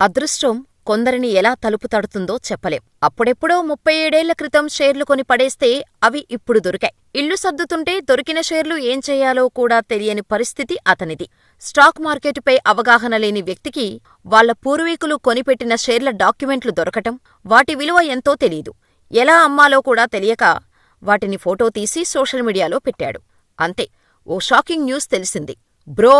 అదృష్టం కొందరిని ఎలా తలుపు తడుతుందో చెప్పలేం. అప్పుడెప్పుడో 37 ఏళ్ల క్రితం షేర్లు కొని పడేస్తే అవి ఇప్పుడు దొరికాయి. ఇల్లు సర్దుతుంటే దొరికిన షేర్లు ఏం చెయ్యాలో కూడా తెలియని పరిస్థితి అతనిది. స్టాక్ మార్కెటుపై అవగాహన లేని వ్యక్తికి వాళ్ల పూర్వీకులు కొనిపెట్టిన షేర్ల డాక్యుమెంట్లు దొరకటం, వాటి విలువ ఎంతో తెలీదు. ఎలా అమ్మాలో కూడా తెలియక వాటిని ఫోటో తీసి సోషల్ మీడియాలో పెట్టాడు. అంతే, ఓ షాకింగ్ న్యూస్ తెలిసింది. బ్రో,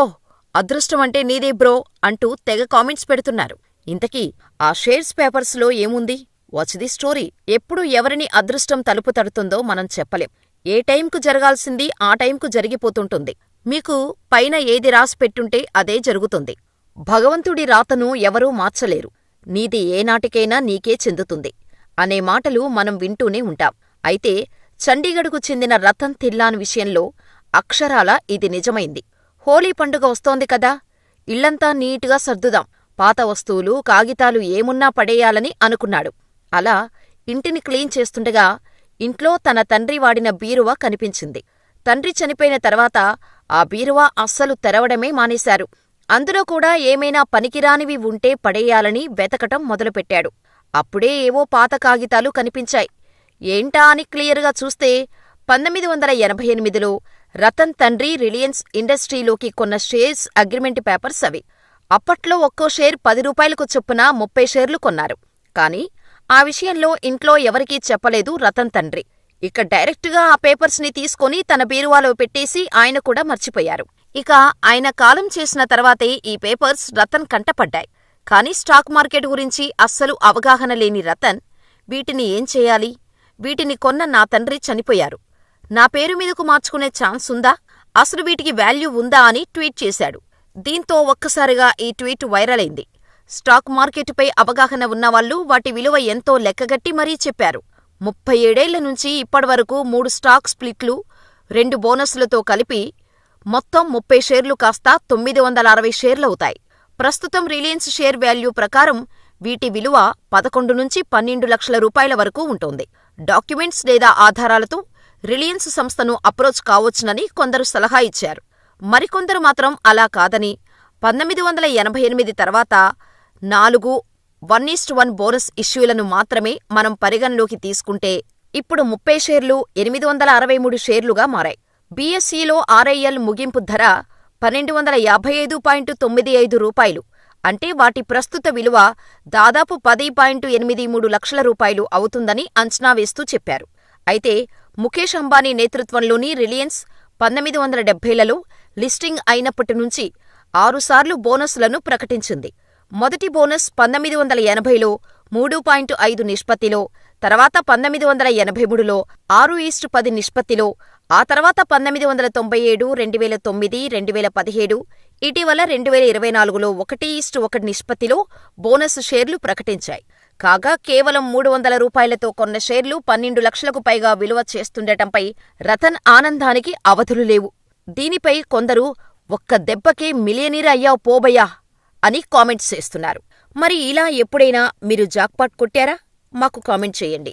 అదృష్టమంటే నీదే బ్రో అంటూ తెగ కామెంట్స్ పెడుతున్నారు. ఇంతకీ ఆ షేర్స్ పేపర్స్లో ఏముంది? Watch the story. ఎప్పుడు ఎవరిని అదృష్టం తలుపు తడుతుందో మనం చెప్పలేం. ఏ టైంకు జరగాల్సింది ఆ టైంకు జరిగిపోతుంటుంది. మీకు పైన ఏది రాసి పెట్టుంటే అదే జరుగుతుంది. భగవంతుడి రాతను ఎవరూ మార్చలేరు. నీది ఏనాటికైనా నీకే చెందుతుంది అనే మాటలు మనం వింటూనే ఉంటాం. అయితే చండీగఢ్కు చెందిన రతన్ థిల్లాన్ విషయంలో అక్షరాల ఇది నిజమైంది. హోళీ పండుగ వస్తోంది కదా, ఇళ్లంతా నీటుగా సర్దుదాం, పాత వస్తువులు, కాగితాలు ఏమున్నా పడేయాలని అనుకున్నాడు. అలా ఇంటిని క్లీన్ చేస్తుండగా ఇంట్లో తన తండ్రి వాడిన బీరువా కనిపించింది. తండ్రి చనిపోయిన తర్వాత ఆ బీరువా అస్సలు తెరవడమే మానేశారు. అందులో కూడా ఏమైనా పనికిరానివి ఉంటే పడేయాలని వెతకటం మొదలుపెట్టాడు. అప్పుడే ఏవో పాత కాగితాలు కనిపించాయి. ఏంటా అని క్లియర్గా చూస్తే 1988లో రతన్ తండ్రి రిలయన్స్ ఇండస్ట్రీలోకి కొన్న షేర్స్ అగ్రిమెంట్ పేపర్స్ అవి. అప్పట్లో ఒక్కో షేర్ 10 రూపాయలకు చొప్పున 30 షేర్లు కొన్నారు. కాని ఆ విషయంలో ఇంట్లో ఎవరికీ చెప్పలేదు రతన్ తండ్రి. ఇక డైరెక్టుగా ఆ పేపర్స్ని తీసుకొని తన బీరువాలో పెట్టేసి ఆయన కూడా మర్చిపోయారు. ఇక ఆయన కాలం చేసిన తర్వాతే ఈ పేపర్స్ రతన్ కంటపడ్డాయి. కాని స్టాక్ మార్కెట్ గురించి అస్సలు అవగాహన లేని రతన్, వీటిని ఏం చేయాలి? వీటిని కొన్న నా తండ్రి చనిపోయారు. నా పేరు మీదకు మార్చుకునే ఛాన్స్ ఉందా? అసలు వీటికి వాల్యూ ఉందా అని ట్వీట్ చేశాడు. దీంతో ఒక్కసారిగా ఈ ట్వీట్ వైరల్ అయింది. స్టాక్ మార్కెటుపై అవగాహన ఉన్నవాళ్లు వాటి విలువ ఎంతో లెక్కగట్టి మరీ చెప్పారు. 37 ఏళ్ల నుంచి ఇప్పటివరకు 3 స్టాక్ స్ప్లిట్లు, 2 బోనస్లతో కలిపి మొత్తం 30 షేర్లు కాస్త 960 షేర్లవుతాయి. ప్రస్తుతం రిలయన్స్ షేర్ వాల్యూ ప్రకారం వీటి విలువ 11 నుంచి 12 లక్షల రూపాయల వరకు ఉంటుంది. డాక్యుమెంట్స్ లేదా ఆధారాలతో రిలయన్స్ సంస్థను అప్రోచ్ కావచ్చునని కొందరు సలహా ఇచ్చారు. మరికొందరు మాత్రం అలా కాదని 1988 తర్వాత 4 1:1 బోనస్ ఇష్యూలను మాత్రమే మనం పరిగణలోకి తీసుకుంటే ఇప్పుడు 30 షేర్లు 863 షేర్లుగా మారాయి. బీఎస్ఈలో ఆర్ఐఎల్ ముగింపు ధర 1255.95 రూపాయలు. అంటే వాటి ప్రస్తుత విలువ దాదాపు 10.83 లక్షల రూపాయలు అవుతుందని అంచనా వేస్తూ చెప్పారు. అయితే ముఖేష్ అంబానీ నేతృత్వంలోని రిలయన్స్ 1970లలో లిస్టింగ్ అయినప్పటి నుంచి 6 సార్లు బోనస్లను ప్రకటించింది. మొదటి బోనస్ 1980లో 3.5 నిష్పత్తిలో, తర్వాత 1983లో 6:10 నిష్పత్తిలో, ఆ తర్వాత 1997, 2009, 2017, ఇటీవల 2024లో 1:1 నిష్పత్తిలో బోనస్ షేర్లు ప్రకటించాయి. కాగా కేవలం 300 రూపాయలతో కొన్న షేర్లు 12 లక్షలకు పైగా విలువ చేస్తుండటంపై రతన్ ఆనందానికి అవధులు లేవు. దీనిపై కొందరు ఒక్క దెబ్బకే మిలియనీర్ అయ్యావ్ పోబయ్యా అని కామెంట్స్ చేస్తున్నారు. మరి ఇలా ఎప్పుడైనా మీరు జాక్పాట్ కొట్టారా? మాకు కామెంట్ చేయండి.